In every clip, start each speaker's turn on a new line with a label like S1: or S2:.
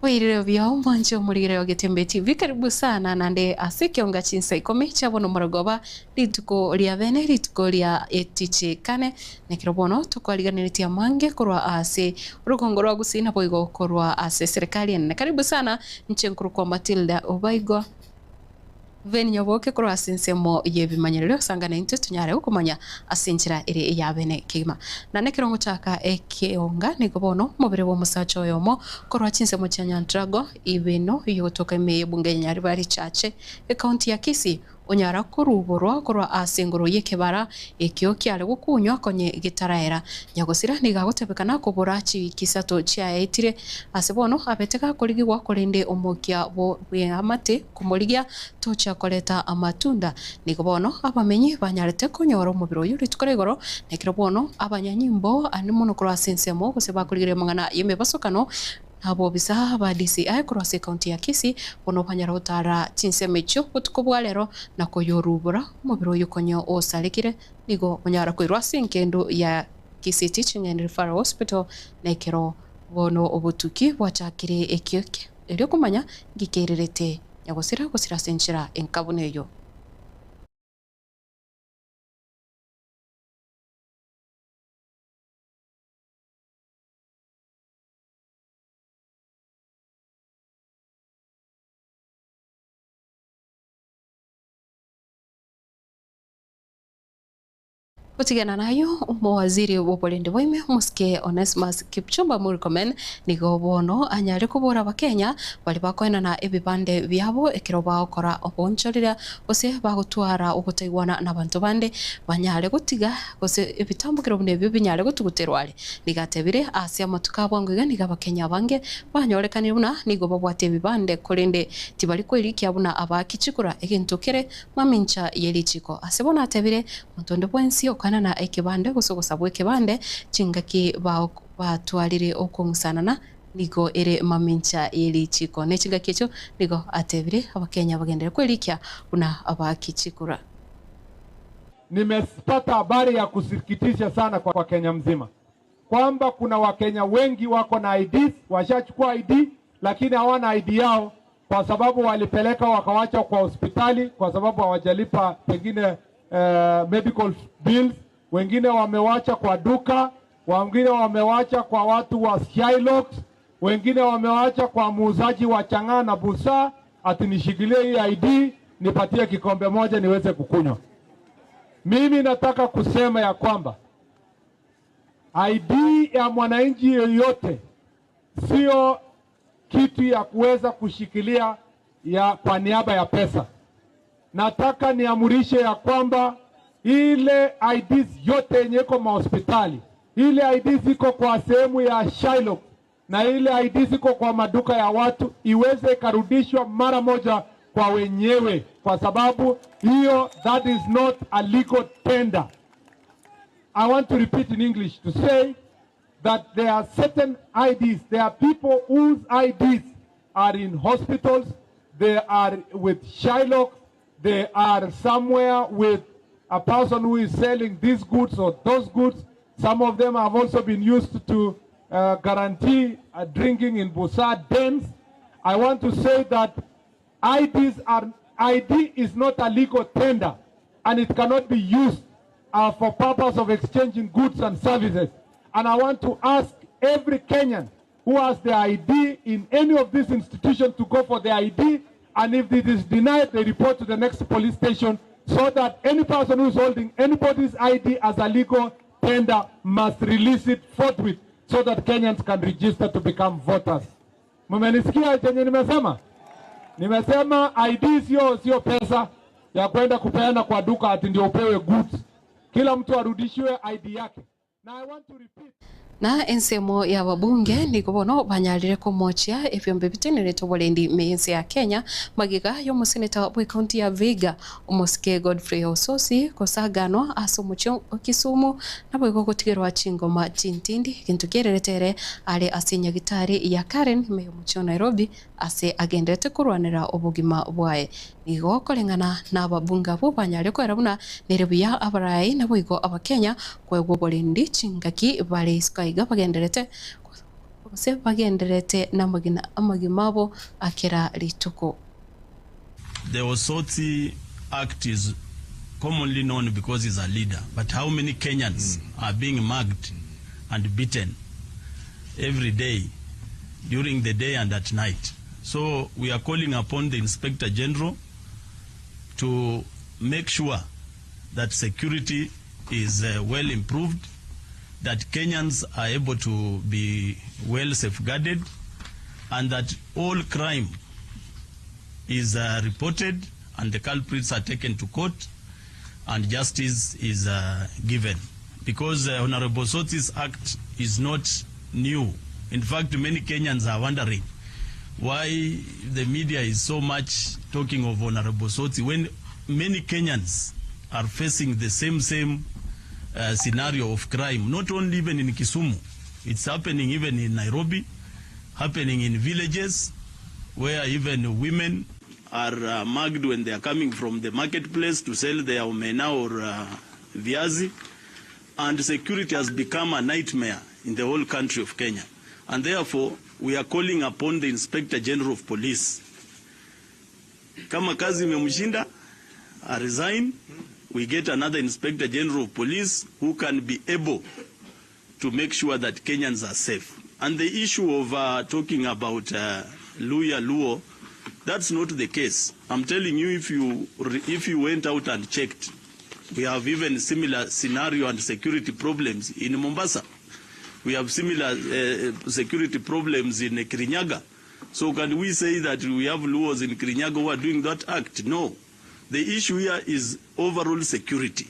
S1: Wairire vyao mwanjo murigire Getembe TV karibu sana nande Ekeonga Chinsa Ikomi chabono muragoba rituko ria bene rituko ria etiche kane nekirobono tukoliganiritia mange korwa ase urukongo rwa gusina boigo korwa ase serikali ne karibu sana nchenkuru kwa Matildah Obaigwa Veni nyoboke korwa sinsemo yebimanyiriro sangana into tunyare ukumanya asinjira iri yabene kima na nekirongo chaka Ekeonga nigobono mubire bo musacho yomo korwa chinsemo chanyantrago ibino yotoka me bunge nyari bari chache county ya Kisii onyara kuruborwa korwa asengoro yekebara ekyo kyale gukunywa konye gitaraera nyagosira nigagotebekana kuburachi kisato chia etire asebono abeteka kuligwa kolende omokia bo amate kumoligia tocha koleta amatunda nigobono abamenyi banyarete konyoro mubiro yuri tukoregoro nekirobono abanyanyimbo animono korwa sensemo goseba kuligire mangana yeme basokano abo bisa ba DCI kurase county ya Kisii bono banyara utara chinsemecho kutukobwalero na koyorubura mubiro yukonyo osalikire nigo banyara koirwa sinkendo ya Kisii Teaching and Referral Hospital nekero bono obutuki bwachakire ekyoke elyo kumanya gikererete yagosira senchira enkabuneyo kutigana nayo umwaziri w'obolende boime muske Onesmus Kipchumba Murkomen nigo bono anyare kubura abakenya bali bakoena na ebibande byabo ekiroba okora obonchorira ose bagutwara ugutegwana n'abantu bande banyare gutiga ose ebitambukiro bune binyare gutuguterwale nigatebire asia matuka bwangiga niga abakenya bange banyorekanira buna nigo babwate ebibande kolende tibali kwerikia buna abakichikura egintokere mamincha yelichiko asebona atebire mutonde bwensi kana na ekibande gusogosa bwekibande chingaki batwarire okungusanana nigo ere mamincha yelichiko nechingaki echo nigo atebire abakenya bagendere kwelikia una abakichikura.
S2: Nimepata habari ya kusikitisha sana kwa Kenya mzima kwamba kuna wakenya wengi wako na IDs, washachukua ID lakini hawana ID yao kwa sababu walipeleka wakawacha kwa hospitali kwa sababu hawajalipa pengine medical bills, wengine wamewacha kwa duka, wengine wamewacha kwa watu wa Skylocks, wengine wamewacha kwa muuzaji wa chang'aa na busaa, ati nishikilie hii ID nipatie kikombe moja niweze kukunywa. Mimi nataka kusema ya kwamba ID ya mwananchi yoyote sio kitu ya kuweza kushikilia ya kwa niaba ya pesa. Nataka niamurishe ya kwamba ile IDs yote yenye iko mahospitali, ile IDs iko kwa sehemu ya Shylock na ile IDs iko kwa maduka ya watu iweze karudishwa mara moja kwa wenyewe, kwa sababu hiyo that is not a legal tender. I want to repeat in English to say that there are certain IDs, there are people whose IDs are in hospitals, they are with Shylock, they are somewhere with a person who is selling these goods or those goods. Some of them have also been used to guarantee drinking in busaa dens. I want to say that ID is not a legal tender and it cannot be used for purpose of exchanging goods and services. And I want to ask every Kenyan who has the ID in any of these institutions to go for the ID, and if it is denied, they report to the next police station, so that any person who is holding anybody's ID as a legal tender must release it forthwith, so that Kenyans can register to become voters. Mumenisikia chenye nimesema? Nimesema ID sio pesa ya kwenda kupeana kwa duka ati ndio upewe goods. Kila mtu arudishiwe ID yake. Now I want to repeat.
S1: Na ensemo ya wabunge ni kubono banyalire kumochia ebyombe bitenere tobolendi meyense ya Kenya magiga yo museneta wa county ya Viga umuske Godfrey Ososi kosagano asomucho Kisumu nabo gogotigerwa chingoma chintindi kintu kereretere ale asinya gitari ya Karen meyo mucho Nairobi ase agendete kurwanira obugima bwae nigo kolengana na babunga bo banyale kwerabuna nerebuya abarai nabo abakenya kwego bolendi chingaki bale sky bagenderete bose bagenderete na magimabo akira rituko.
S3: The Osotsi Act is commonly known because he's a leader, but how many Kenyans are being mugged and beaten every day, during the day and at night? So we are calling upon the Inspector General to make sure that security is well improved, that Kenyans are able to be well safeguarded, and that all crime is reported and the culprits are taken to court and justice is given. Because Honorable Soti's Act is not new. In fact, many Kenyans are wondering why the media is so much talking of Honorable Soti when many Kenyans are facing the same scenario of crime, not only even in Kisumu. It's happening even in Nairobi, happening in villages where even women are mugged when they are coming from the marketplace to sell their omena or viazi. And security has become a nightmare in the whole country of Kenya. And therefore, we are calling upon the Inspector General of Police. Kama kazi imemshinda, resign. We get another Inspector General of Police who can be able to make sure that Kenyans are safe. And the issue of talking about Luo, that's not the case. I'm telling you, if you went out and checked, we have even similar scenario and security problems in Mombasa. We have similar security problems in Kirinyaga. So can we say that we have Luos in Kirinyaga who are doing that act? No. The issue here is overall security.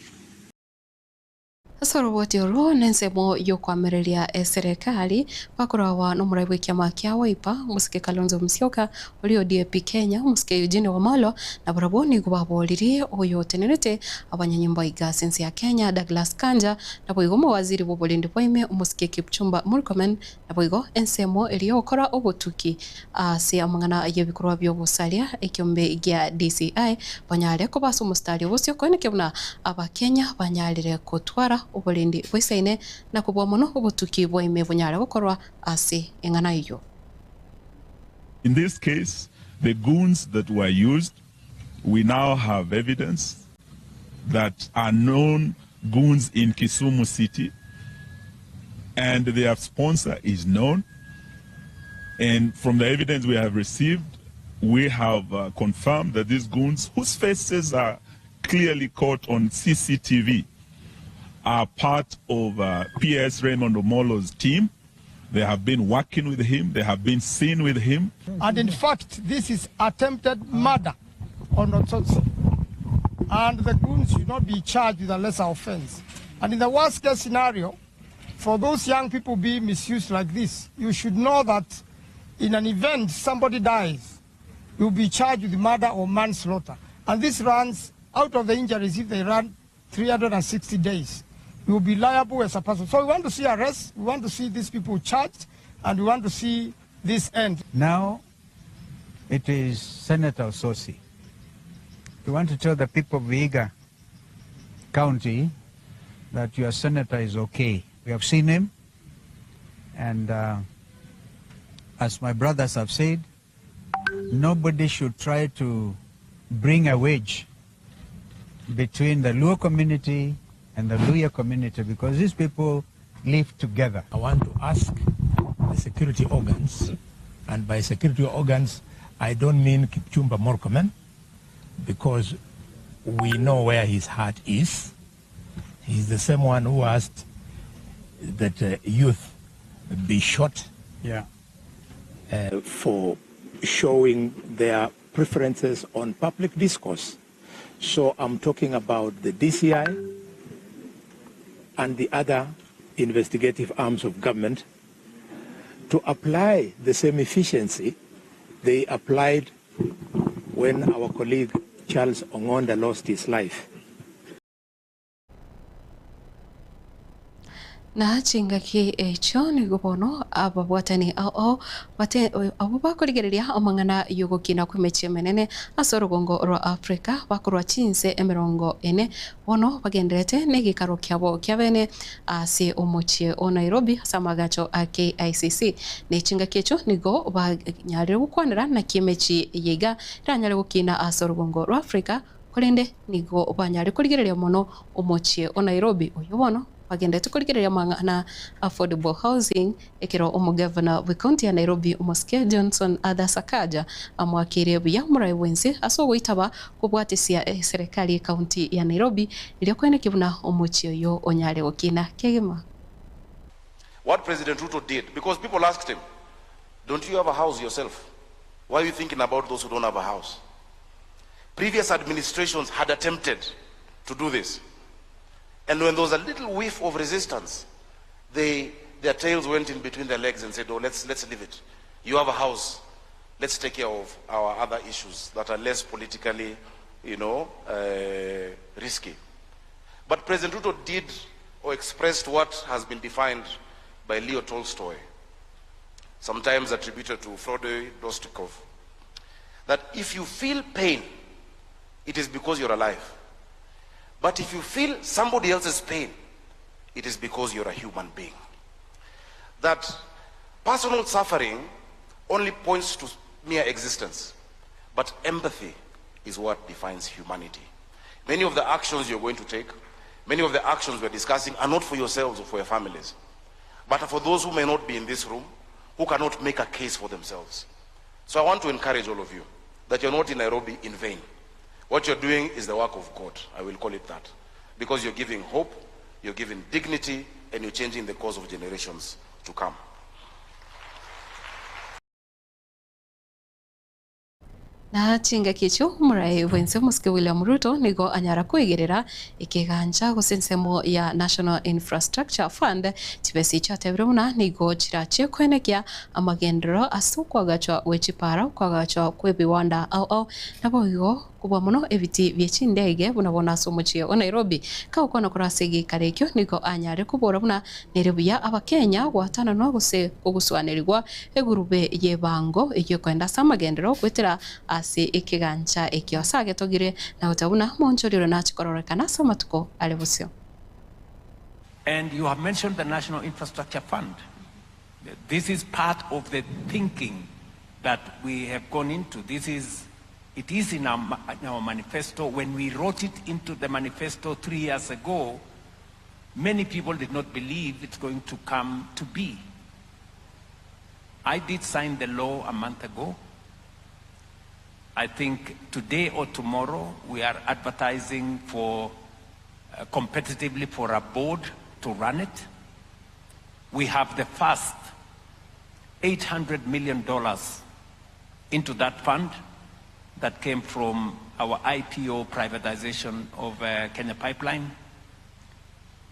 S1: Soroboti oro nensemo yokwamiriria serikali bakurawa no muraibu kiama kia Wiper musike Kalonzo Musyoka ulio DAP Kenya musike Eugene Wamalwa na baraboni gubabolirie oyo tenerete abanyanyimba igasensi ya Kenya Douglas Kanja na boigo waziri bobolindi poime musike Kipchumba Murkomen na boigo ensemo elio okora obotuki si amangana yebikurwa byo busalia ekyombe gya DCI banyale ko basu mustari bosyo ko nekebuna abakenya banyalire kotwara obolindi bwesaine na kubwa mono obotuki bwoime bunyala gukorwa ase engana iyo.
S4: In this case, the goons that were used, we now have evidence that are known goons in Kisumu City, and their sponsor is known. And from the evidence we have received, we have confirmed that these goons, whose faces are clearly caught on CCTV, are part of PS Raymond Omolo's team. They have been working with him. They have been seen with him.
S5: And in fact, this is attempted murder on Otsotsi. And the goons should not be charged with a lesser offense. And in the worst case scenario, for those young people being misused like this, you should know that in an event somebody dies, you will be charged with murder or manslaughter. And this runs out of the injuries if they run 360 days. You will be liable as a person. So we want to see arrests, we want to see these people charged, and we want to see this end.
S6: Now, it is Senator Ososi. We want to tell the people of Vihiga County that your senator is okay. We have seen him, and as my brothers have said, nobody should try to bring a wedge between the Luo community and the Luya community, because these people live together.
S7: I want to ask the security organs, and by security organs, I don't mean Kipchumba Murkomen, because we know where his heart is. He's the same one who asked that youth be shot for showing their preferences on public discourse. So I'm talking about the DCI and the other investigative arms of government to apply the same efficiency they applied when our colleague Charles Ongonda lost his life.
S1: na chingaki echo ni gobono ababwatani abo bakorigereria amang'ana yugukina kwimechia menene ase orugongo rwa Africa bakorwa Chinsa 40 bono bagenderete n'egikaro kiabo kia bene ase omochie o Nairobi ase amagacho a KICC ne chingaki echo nigo banyare gukwanira na kimechi yiga ranyare gukina ase orugongo rwa Africa korende nigo banyare korigereria mono omochie o Nairobi oyo bono bagendete kurigereria mang'ana affordable housing ekero omugavana w'ikaunti ya Nairobi Omosike Johnson Adasakaja amwakire buya murai wense asogwitaba kubwatisia serikali kaunti ya Nairobi ile kwene kibuna omuchio yo onyare okina kegema.
S8: What President Ruto did, because people asked him, don't you have a house yourself? Why are you thinking about those who don't have a house? Previous administrations had attempted to do this. And when there was a little whiff of resistance, their tails went in between their legs and said, oh, let's leave it. You have a house. Let's take care of our other issues that are less politically, risky. But President Ruto did or expressed what has been defined by Leo Tolstoy, sometimes attributed to Fyodor Dostoevsky, that if you feel pain, it is because you're alive. But if you feel somebody else's pain, it is because you're a human being. That personal suffering only points to mere existence, but empathy is what defines humanity. Many of the actions you're going to take, many of the actions we're discussing are not for yourselves or for your families, but are for those who may not be in this room, who cannot make a case for themselves. So I want to encourage all of you that you're not in Nairobi in vain. What you're doing is the work of God, I will call it that, because you're giving hope, you're giving dignity, and you're changing the course of generations to come.
S1: Na chinga kicho murai wense Omosike William Ruto nigo anyara kwegerera ikiganja gusensemo ya National Infrastructure Fund tibesi chatebiruna nigo chirache kwenekia amagendero asukwagachwa wechipara kwagachwa kwebiwanda au naboyo kubwa muno ebiti byechindege bunabona somochie o Nairobi kaukona kurasigi karekyo nigo anyare kubora buna nerebuya abakenya gwatana no guse oguswanirwa egurube yebango iyo kwenda samagendero kwetera ase ikiganja ekiosage togire na utabuna monchoriro na chikororekana somatuko alebusio.
S9: And you have mentioned the National Infrastructure Fund. This is part of the thinking that we have gone into. It is in our manifesto. When we wrote it into the manifesto 3 years ago, many people did not believe it's going to come to be. I did sign the law a month ago. I think today or tomorrow we are advertising for competitively for a board to run it. We have the first $800 million into that fund that came from our IPO privatization of Kenya Pipeline.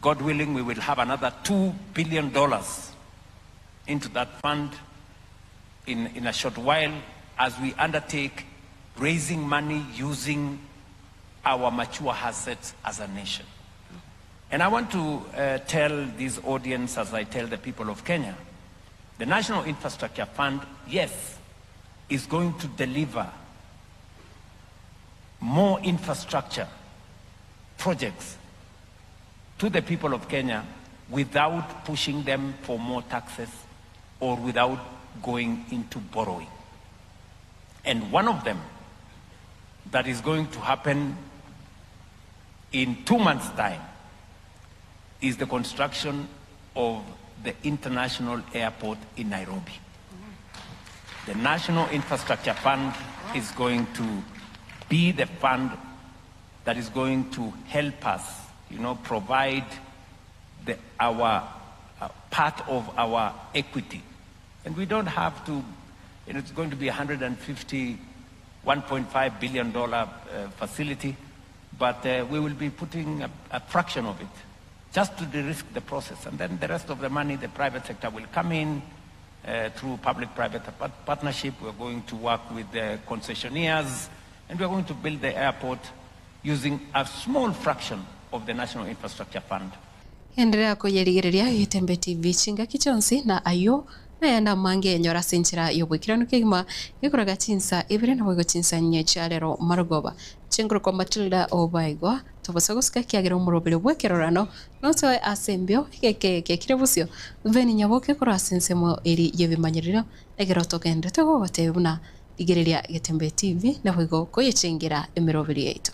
S9: God willing, we will have another $2 billion into that fund in a short while as we undertake raising money using our mature assets as a nation. And I want to tell this audience, as I tell the people of Kenya, the National Infrastructure Fund, yes, is going to deliver more infrastructure projects to the people of Kenya without pushing them for more taxes or without going into borrowing. And one of them that is going to happen in 2 months' time is the construction of the international airport in Nairobi. The National Infrastructure Fund is going to be the fund that is going to help us, provide our part of our equity. And we don't have to, it's going to be $1.5 billion facility, but we will be putting a fraction of it just to de-risk the process. And then the rest of the money, the private sector will come in through public-private partnership. We're going to work with the concessionaires, and we're going to build the airport using a small fraction of the National Infrastructure Fund.
S1: endelea kuyerigereria Getembe TV chinga kichonsi na ayo na yanda mange nyora senchira yobwikirano kigima gikoraga Chinsa ibire na bwigo Chinsa nyechalero marugoba chenguru kwa Matildah Obaigwa tobasaguska kiagera umurobere bwekerorano notoe asembio keke kirebusio veni nyaboke kora sensemo eri yebimanyiriro egero tokende tego batebuna igereria Getembe TV na bwigo koyechengira emirobere yetu.